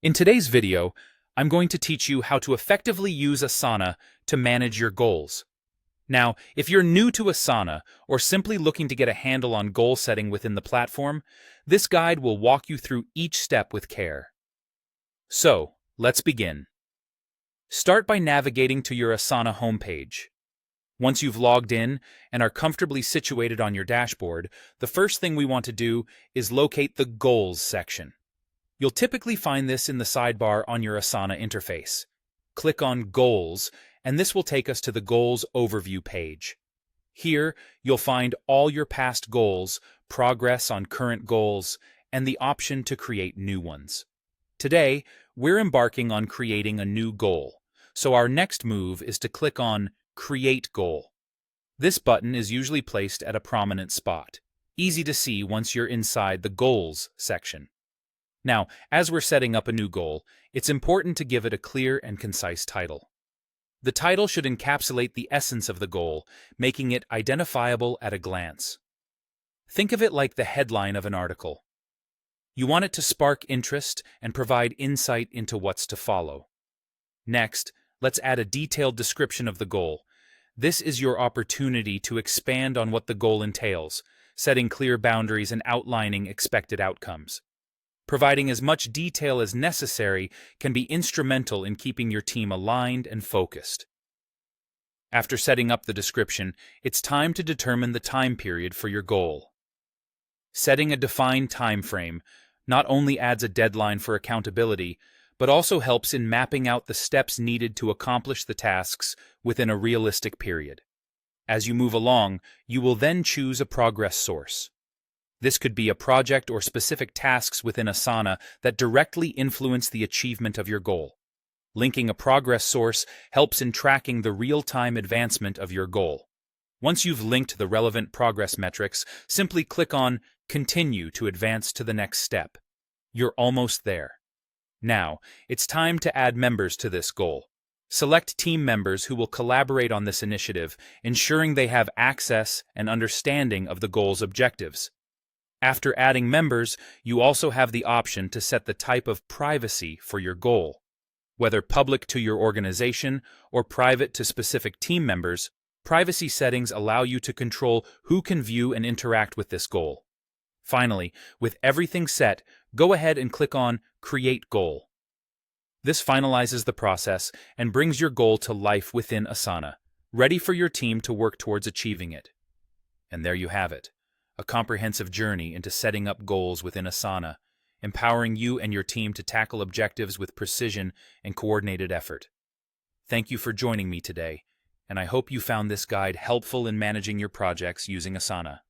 In today's video, I'm going to teach you how to effectively use Asana to manage your goals. Now, if you're new to Asana or simply looking to get a handle on goal setting within the platform, this guide will walk you through each step with care. So, let's begin. Start by navigating to your Asana homepage. Once you've logged in and are comfortably situated on your dashboard, the first thing we want to do is locate the Goals section. You'll typically find this in the sidebar on your Asana interface. Click on Goals, and this will take us to the Goals Overview page. Here, you'll find all your past goals, progress on current goals, and the option to create new ones. Today, we're embarking on creating a new goal, so our next move is to click on Create Goal. This button is usually placed at a prominent spot, easy to see once you're inside the Goals section. Now, as we're setting up a new goal, it's important to give it a clear and concise title. The title should encapsulate the essence of the goal, making it identifiable at a glance. Think of it like the headline of an article. You want it to spark interest and provide insight into what's to follow. Next, let's add a detailed description of the goal. This is your opportunity to expand on what the goal entails, setting clear boundaries and outlining expected outcomes. Providing as much detail as necessary can be instrumental in keeping your team aligned and focused. After setting up the description, it's time to determine the time period for your goal. Setting a defined time frame not only adds a deadline for accountability, but also helps in mapping out the steps needed to accomplish the tasks within a realistic period. As you move along, you will then choose a progress source. This could be a project or specific tasks within Asana that directly influence the achievement of your goal. Linking a progress source helps in tracking the real-time advancement of your goal. Once you've linked the relevant progress metrics, simply click on Continue to advance to the next step. You're almost there. Now, it's time to add members to this goal. Select team members who will collaborate on this initiative, ensuring they have access and understanding of the goal's objectives. After adding members, you also have the option to set the type of privacy for your goal. Whether public to your organization or private to specific team members, privacy settings allow you to control who can view and interact with this goal. Finally, with everything set, go ahead and click on Create Goal. This finalizes the process and brings your goal to life within Asana, ready for your team to work towards achieving it. And there you have it. A comprehensive journey into setting up goals within Asana, empowering you and your team to tackle objectives with precision and coordinated effort. Thank you for joining me today, and I hope you found this guide helpful in managing your projects using Asana.